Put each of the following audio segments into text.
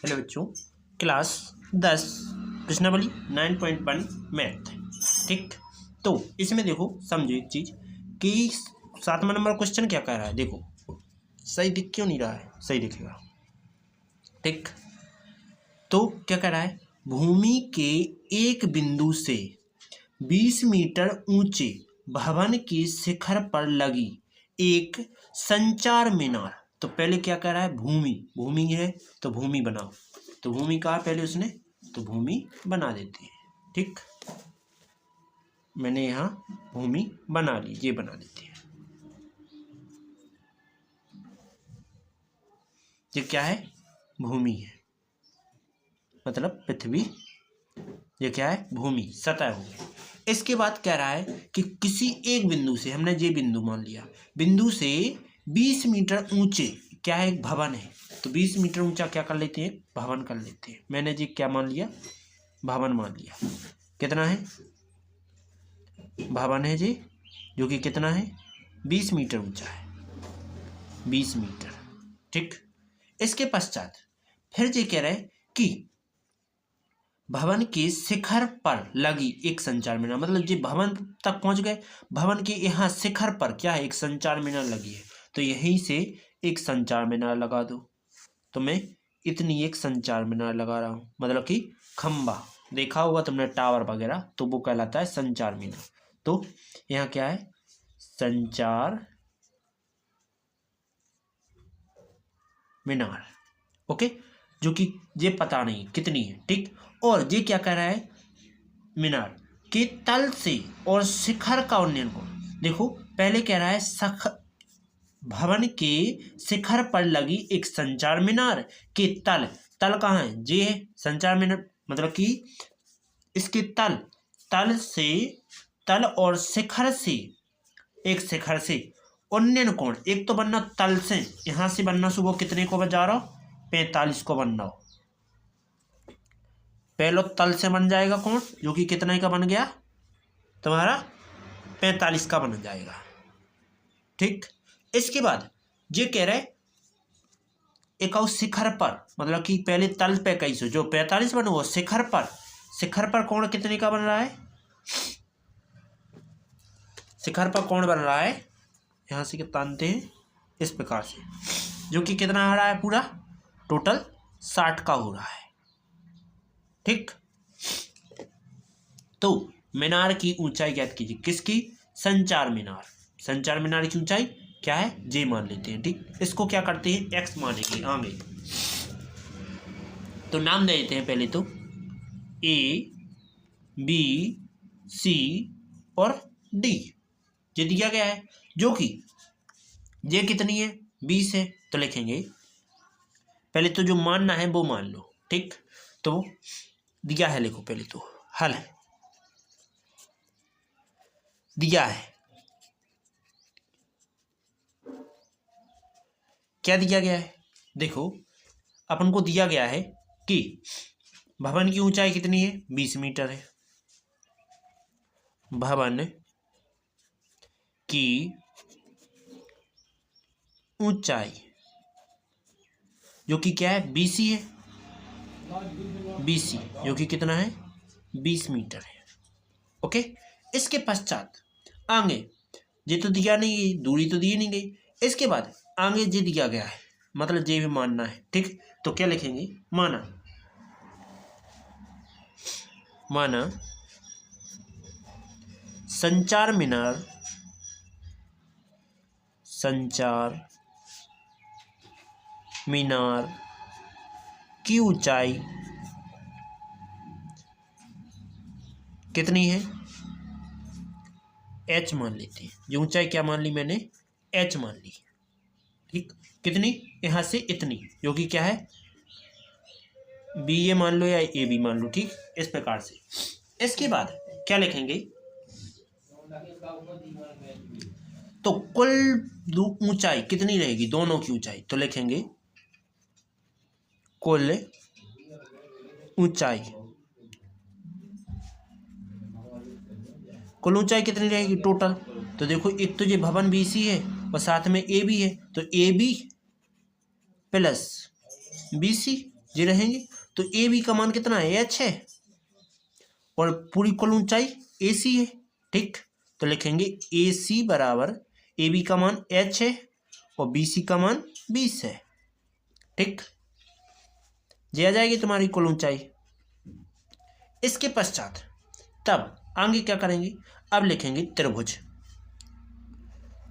चलो बच्चों, क्लास 10 प्रश्नावली 9.1 मैथ। ठीक, तो इसमें देखो समझो एक चीज कि 7वां नंबर क्वेश्चन क्या कह रहा है। देखो सही दिख क्यों नहीं रहा है, सही दिखेगा। ठीक, तो क्या कह रहा है, भूमि के एक बिंदु से 20 मीटर ऊंचे भवन के शिखर पर लगी एक संचार मीनार। तो पहले क्या कह रहा है, भूमि, भूमि है तो भूमि बनाओ। तो भूमि कहा पहले उसने, तो भूमि बना देते हैं। ठीक, मैंने यहाँ भूमि बना ली, ये बना देते हैं। ये क्या है, भूमि है, मतलब पृथ्वी। ये क्या है, भूमि, सतह हो गई। इसके बाद कह रहा है कि किसी एक बिंदु से, हमने ये बिंदु मान लिया, बिंदु से 20 मीटर ऊंचे क्या है, एक भवन है। तो 20 मीटर ऊंचा क्या कर लेते हैं, भवन कर लेते हैं। मैंने जी क्या मान लिया, भवन मान लिया। कितना है, भवन है जी, जो कि कितना है, 20 मीटर ऊंचा है, 20 मीटर। ठीक, इसके पश्चात फिर ये कह रहे हैं कि भवन के शिखर पर लगी एक संचार मीनार, मतलब जी भवन तक पहुंच गए, भवन के यहाँ शिखर पर क्या है, एक संचार मीनार लगी है। तो यहीं से एक संचार मीनार लगा दो। तो मैं इतनी एक संचार मीनार लगा रहा हूँ, मतलब कि खंबा, देखा होगा तुमने टावर वगैरह, तो वो कहलाता है संचार मीनार। तो यहाँ क्या है, संचार मीनार। ओके, जो कि ये पता नहीं कितनी है। ठीक, और ये क्या कह रहा है, मीनार के तल से और शिखर का उन्नयन को। देखो पहले कह रहा है भवन के शिखर पर लगी एक संचार मीनार के तल, तल कहाँ है, ये है संचार मीनार, मतलब कि इसके तल से, तल और शिखर से, एक शिखर से उन्नयन कोण, एक तो बनना तल से, यहां से बनना सुबह कितने को बजा रहा हो, 45 को बन रहा हो। पहले तल से बन जाएगा कोण, जो कि कितने का बन गया तुम्हारा, 45 का बन जाएगा। ठीक, इसके बाद ये कह रहे एक और शिखर पर, मतलब कि पहले तल पे कैसे जो 45 बना वो शिखर पर कोण कितने का बन रहा है, शिखर पर कोण बन रहा है, यहां से तानते हैं इस प्रकार से, जो कि कितना आ रहा है, पूरा टोटल 60 का हो रहा है। ठीक, तो मीनार की ऊंचाई ज्ञात कीजिए, किसकी, संचार मीनार। संचार मीनार की ऊंचाई क्या है, जे मान लेते हैं। ठीक, इसको क्या करते हैं, एक्स मानेंगे आगे। तो नाम दे देते हैं पहले तो ए बी सी और डी, ये दिया गया है, जो कि ये कितनी है, 20 है। तो लिखेंगे पहले तो जो मानना है वो मान लो। ठीक, तो दिया है, लिखो पहले तो हल दिया है, क्या दिया गया है, देखो अपन को दिया गया है कि भवन की ऊंचाई कितनी है, 20 मीटर है। भवन की ऊंचाई जो कि क्या है, BC है, BC जो कि कितना है, 20 मीटर है। ओके, इसके पश्चात आगे ये तो दिया नहीं, दूरी तो दी नहीं गई। इसके बाद आगे ये दिया गया है, मतलब ये भी मानना है। ठीक, तो क्या लिखेंगे, माना संचार मीनार की ऊंचाई कितनी है, H मान लेते हैं। जो ऊंचाई क्या मान ली मैंने, H मान ली। ठीक, कितनी, यहां से इतनी, जो कि क्या है, BA मान लो या AB मान लो। ठीक, इस प्रकार से। इसके बाद क्या लिखेंगे, तो कुल ऊंचाई कितनी रहेगी, दोनों की ऊंचाई। तो लिखेंगे कुल ऊंचाई, कुल ऊंचाई कितनी रहेगी टोटल। तो देखो एक तो ये भवन BC है और साथ में AB है, तो AB प्लस BC, ये रहेंगे। तो ए बी का मान कितना है, एच है, और पूरी कुल ऊंचाई ए सी है। ठीक, तो लिखेंगे ए सी बराबर ए बी का मान एच है और बी सी का मान 20 है। ठीक, ये आ जाएगी तुम्हारी कुल ऊंचाई। इसके पश्चात तब आगे क्या करेंगे, अब लिखेंगे त्रिभुज।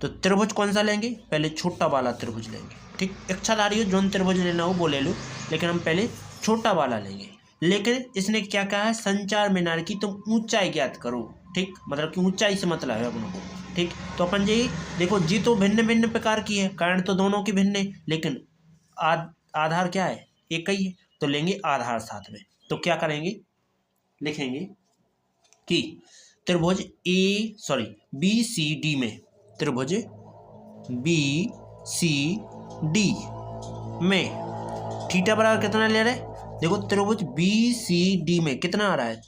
तो त्रिभुज कौन सा लेंगे, पहले छोटा वाला त्रिभुज लेंगे। ठीक, इच्छाधारी हो जोन त्रिभुज लेना हो वो ले लो, लेकिन हम पहले छोटा वाला लेंगे। लेकिन इसने क्या कहा है, संचार मीनार की तुम ऊंचाई ज्ञात करो। ठीक, मतलब कि ऊंचाई से मतलब है अपनों को। ठीक, तो अपन जी देखो जी तो भिन्न भिन्न प्रकार की है, कारण तो दोनों की भिन्न है, लेकिन आधार क्या है, एक ही है, तो लेंगे आधार साथ में। तो क्या करेंगे, लिखेंगे कि त्रिभुज बी सी डी में, त्रिभुज बी सी डी में थीटा बराबर कितना ले रहा है, देखो त्रिभुज बी सी डी में कितना आ रहा है,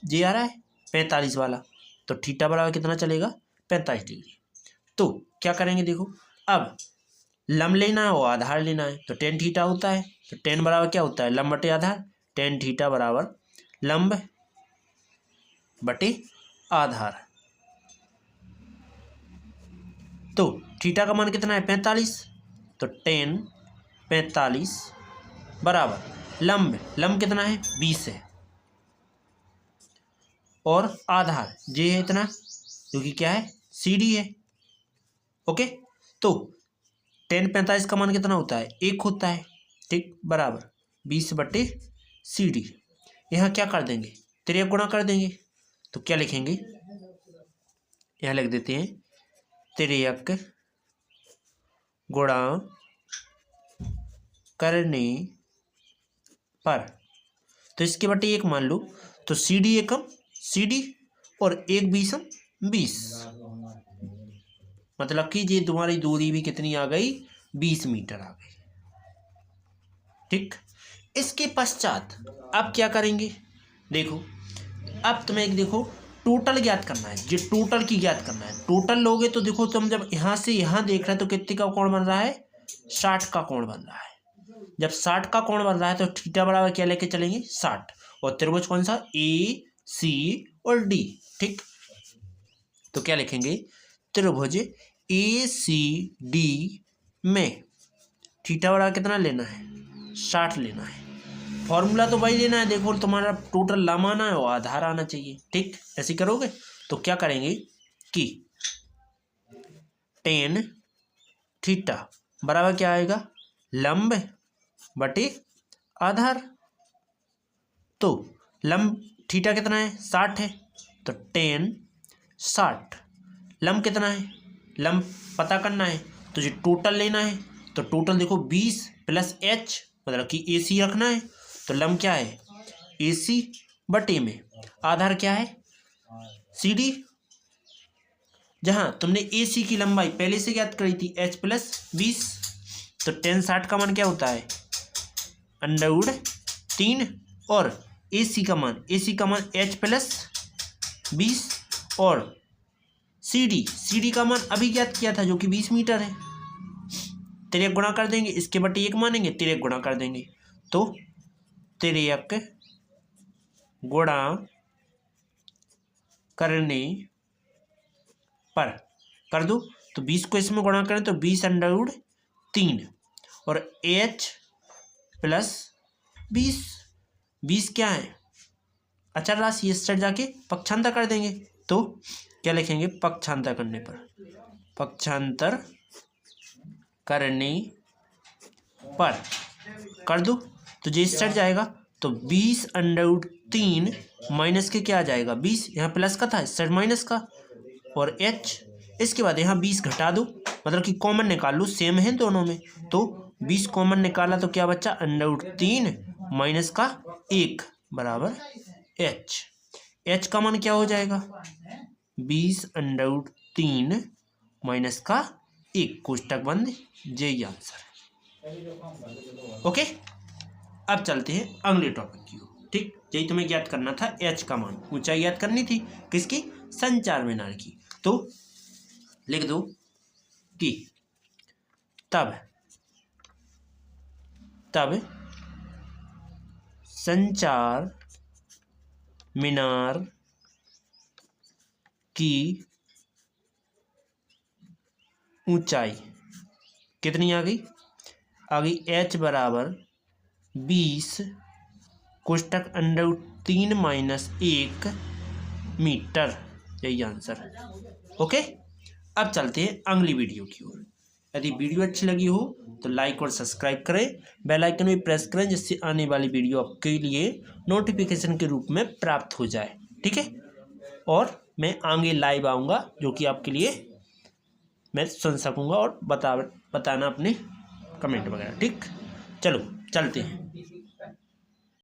ये आ रहा है 45 वाला, तो थीटा बराबर कितना चलेगा 45 डिग्री। तो क्या करेंगे, देखो अब लंब लेना है और आधार लेना है, तो टेन थीटा होता है, तो टेन बराबर क्या होता है, लंब बटे आधार, टेन थीटा बराबर लंब बटे आधार। तो थीटा का मान कितना है 45, तो टेन 45 बराबर लंब कितना है 20 है, और आधार जे है इतना, क्योंकि क्या है सी डी है। ओके, तो टेन 45 का मान कितना होता है, 1 होता है। ठीक, बराबर 20 बटे सी डी। यहाँ क्या कर देंगे, तिरक गुणा कर देंगे। तो क्या लिखेंगे, यहाँ लिख देते हैं तिरक गुणा करने पर, तो इसके बटे 1 मान लो, तो सी डी एकम सी डी और 1 बीसम 20, मतलब कि ये तुम्हारी दूरी भी कितनी आ गई, 20 मीटर आ गई। ठीक, इसके पश्चात अब क्या करेंगे, देखो अब तुम्हें एक देखो टोटल ज्ञात करना है, ये टोटल की ज्ञात करना है। टोटल लोगे तो देखो तुम जब यहाँ से यहाँ देख रहे हो तो कितने का कोण बन रहा है, 60 का कोण बन रहा है। जब 60 का कोण बन रहा है तो थीटा बराबर क्या लेके चलेंगे 60, और त्रिभुज कौन सा, ए सी और डी। ठीक, तो क्या लिखेंगे, त्रिभुज ए सी डी में थीटा बराबर कितना लेना है, 60 लेना है। फॉर्मूला तो वही लेना है, देखो तुम्हारा टोटल लंब आना है और आधार आना चाहिए। ठीक, ऐसे करोगे तो क्या करेंगे कि टेन थीटा बराबर क्या आएगा, लंब बटे आधार। तो लंब थीटा कितना है 60 है, तो टेन 60, लंब कितना है, लंब पता करना है, तो ये टोटल लेना है। तो टोटल देखो 20 प्लस एच, मतलब कि ए सी रखना है, तो लंब क्या है ए सी बटे में आधार क्या है सी डी। जहां तुमने ए सी की लंबाई पहले से ज्ञात करी थी एच प्लस 20, तो टेन 60 का मान क्या होता है अंडर 3, और ए सी का मान एच प्लस 20, और सी डी का मान अभी ज्ञात किया था जो कि 20 मीटर है। तिरक गुणा कर देंगे, इसके बटे 1 मानेंगे, तिरक गुणा कर देंगे, तो तिरक गुणा करने पर कर दो, तो 20 को इसमें गुणा करें तो 20 अंडर 3, और एच प्लस 20 क्या है अचर राशि, इस साइड जाके पक्षांतर कर देंगे। तो क्या लिखेंगे, पक्षांतर करने पर, पक्षांतर करने पर कर दो, तो जो इस साइड जाएगा तो 20 अंडर 3 माइनस के क्या आ जाएगा 20, यहाँ प्लस का था इस साइड माइनस का, और h, इसके बाद यहाँ 20 घटा दो, मतलब कि कॉमन निकाल लो, सेम है दोनों में, तो 20 कॉमन निकाला तो क्या बच्चा अंडर 3 माइनस का 1 बराबर h का मान क्या हो जाएगा 20 अंडर 3 माइनस का 1, कोष्टक बंद, यही आंसर है। ओके, अब चलते हैं अगले टॉपिक की ओर। ठीक, यही तुम्हें ज्ञात करना था, एच का मान, ऊंचाई ज्ञात करनी थी किसकी, संचार मीनार की। तो लिख दो कि तब संचार मीनार की ऊंचाई कितनी आ गई? h बराबर 20 कोष्टक √3 - 1 मीटर। यही आंसर है। ओके, अब चलते हैं अगली वीडियो की ओर। यदि वीडियो अच्छी लगी हो तो लाइक और सब्सक्राइब करें, बेल आइकन भी प्रेस करें, जिससे आने वाली वीडियो आपके लिए नोटिफिकेशन के रूप में प्राप्त हो जाए। ठीक है, और मैं आगे लाइव आऊँगा, जो कि आपके लिए मैं सुन सकूँगा और बताना अपने कमेंट वगैरह। ठीक, चलो चलते हैं।